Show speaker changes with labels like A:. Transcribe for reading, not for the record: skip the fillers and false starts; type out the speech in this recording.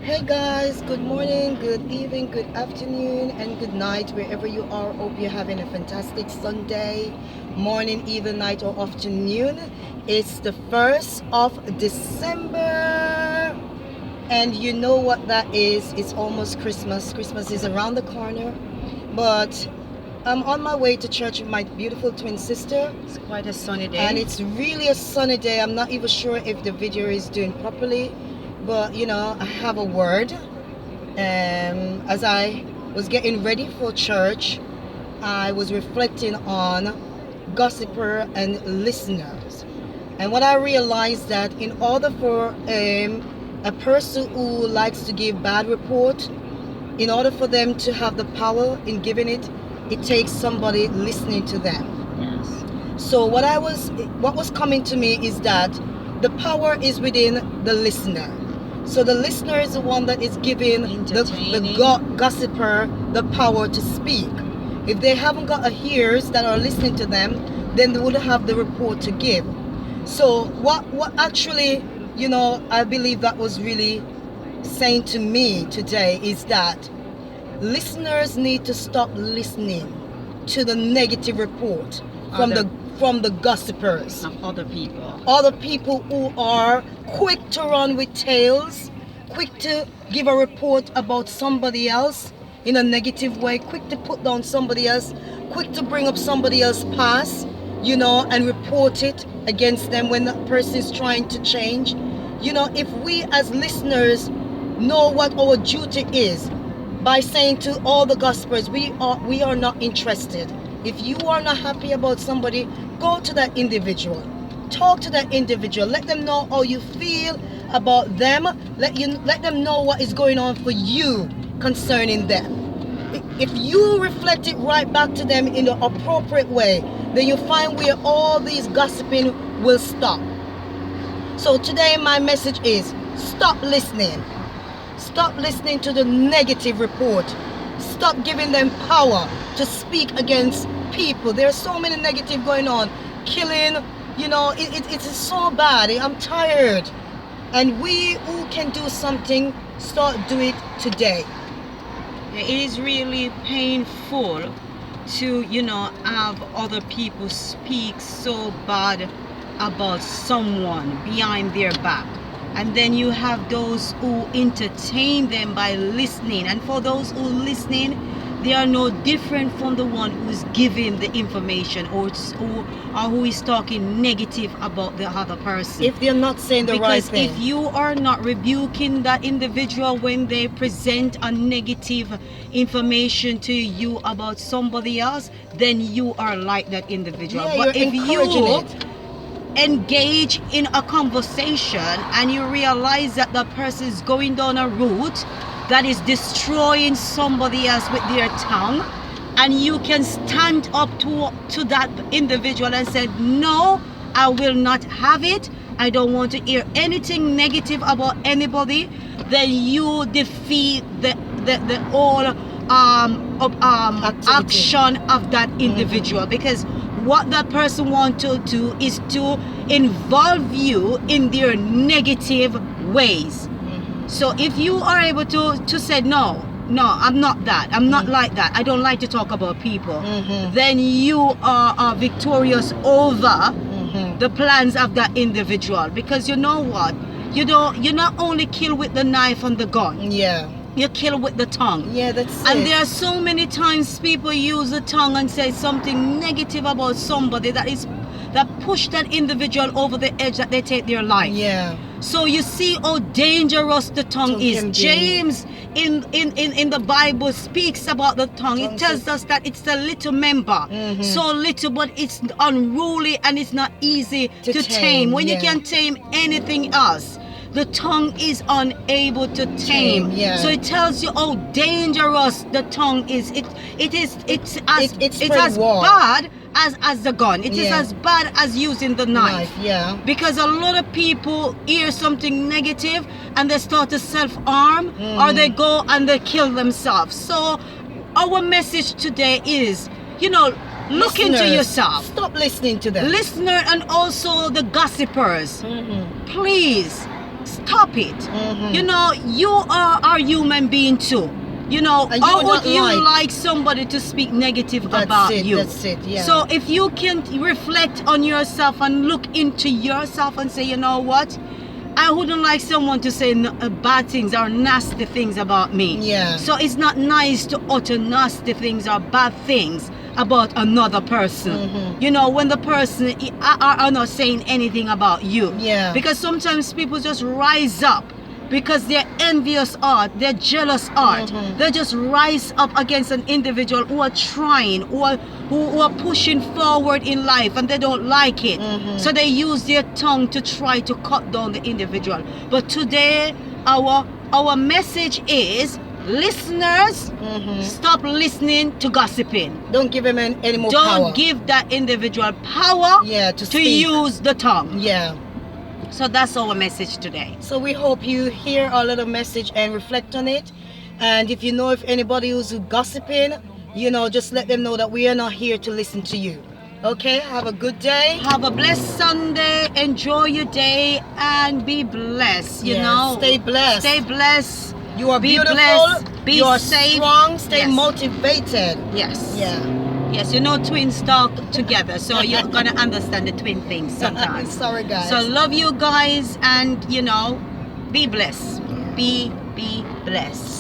A: Hey guys, good morning, good evening, good afternoon, and good night wherever you are. Hope you're having a fantastic Sunday, morning, either night or afternoon. It's the 1st of December, and you know what that is. It's almost Christmas. Christmas is around the corner, but I'm on my way to church with my beautiful twin sister.
B: It's quite a sunny day.
A: And it's really a sunny day. I'm not even sure if the video is doing properly, but I have a word. As I was getting ready for church, I was reflecting on gossiper and listeners. And what I realized that in order for a person who likes to give bad report, in order for them to have the power in giving it, it takes somebody listening to them.
B: Yes.
A: So what was coming to me is that the power is within the listener. So the listener is the one that is giving the gossiper the power to speak. If they haven't got a ears that are listening to them, then they wouldn't have the report to give. So what actually, I believe that was really saying to me today is that listeners need to stop listening to the negative report from the gossipers
B: Of other people.
A: Other people who are quick to run with tales, quick to give a report about somebody else in a negative way, quick to put down somebody else, quick to bring up somebody else's past, and report it against them when that person is trying to change. If we as listeners know what our duty is by saying to all the gospels, we are not interested. If you are not happy about somebody, go to that individual. Talk to that individual. Let them know how you feel about them. Let them know what is going on for you concerning them. If you reflect it right back to them in the appropriate way, then you find where all these gossiping will stop. So today my message is stop listening. Stop listening to the negative report. Stop giving them power to speak against people. There's so many negative going on. Killing, it's so bad. I'm tired. And we who can do something, start do it today.
B: It is really painful to, have other people speak so bad about someone behind their back. And then you have those who entertain them by listening. And for those who listening, they are no different from the one who's giving the information or who is talking negative about the other person.
A: If they're not saying the right thing.
B: Because if you are not rebuking that individual when they present a negative information to you about somebody else, then you are like that individual.
A: Yeah,
B: but
A: you're
B: if
A: encouraging
B: you
A: it.
B: engage in a conversation and you realize that the person is going down a route that is destroying somebody else with their tongue, and you can stand up to that individual and say, no, I will not have it, I don't want to hear anything negative about anybody, then you defeat the whole action of that individual. Because what that person wants to do is to involve you in their negative ways. So if you are able to say, no, I'm not that, I'm not like that, I don't like to talk about people, then you are victorious over the plans of that individual. Because you know what? You not only kill with the knife and the gun.
A: Yeah.
B: You kill with the tongue.
A: Yeah, that's
B: And
A: it.
B: there are so many times people use the tongue and say something negative about somebody that push that individual over the edge that they take their life.
A: Yeah.
B: So you see how dangerous the tongue is. James in the Bible speaks about the tongue. It tells us that it's a little member. So little, but it's unruly and it's not easy to tame. When you can tame anything else, the tongue is unable to tame. So it tells you how dangerous the tongue is. It's as bad as the gun. It is as bad as using the knife. Because a lot of people hear something negative and they start to self-harm, or they go and they kill themselves. So our message today is, look into yourself.
A: Stop listening to them.
B: Listener and also the gossipers. Please stop it. You know, you are a human being too. You know,
A: And you
B: how
A: would
B: would
A: not
B: you
A: like-
B: like somebody to speak negative
A: That's
B: about
A: it,
B: you?
A: that's it, yeah.
B: So if you can reflect on yourself and look into yourself and say, you know what? I wouldn't like someone to say bad things or nasty things about me.
A: Yeah.
B: So it's not nice to utter nasty things or bad things about another person. You know, when the person are not saying anything about you.
A: Yeah.
B: Because sometimes people just rise up because they're envious heart, they're jealous heart. They just rise up against an individual who are trying, who are pushing forward in life, and they don't like it. So they use their tongue to try to cut down the individual. But today, our message is, listeners, stop listening to gossiping.
A: Don't give him any more
B: Don't
A: power.
B: give that individual power
A: Yeah, to speak.
B: use the tongue.
A: Yeah.
B: So that's our message today.
A: So we hope you hear our little message and reflect on it. And if you know if anybody who's gossiping, you know, just let them know that we are not here to listen to you. Okay, have a good day.
B: Have a blessed Sunday. Enjoy your day and be blessed. You
A: Yeah,
B: know,
A: stay blessed.
B: Stay blessed.
A: You are
B: Be
A: beautiful.
B: blessed, be
A: you are
B: safe.
A: strong. Stay
B: Yes.
A: motivated.
B: Yes.
A: Yeah.
B: Yes. You know, twins talk together, so you're gonna understand the twin things sometimes.
A: Sorry, guys.
B: So love you guys, and you know, be blessed. Be blessed.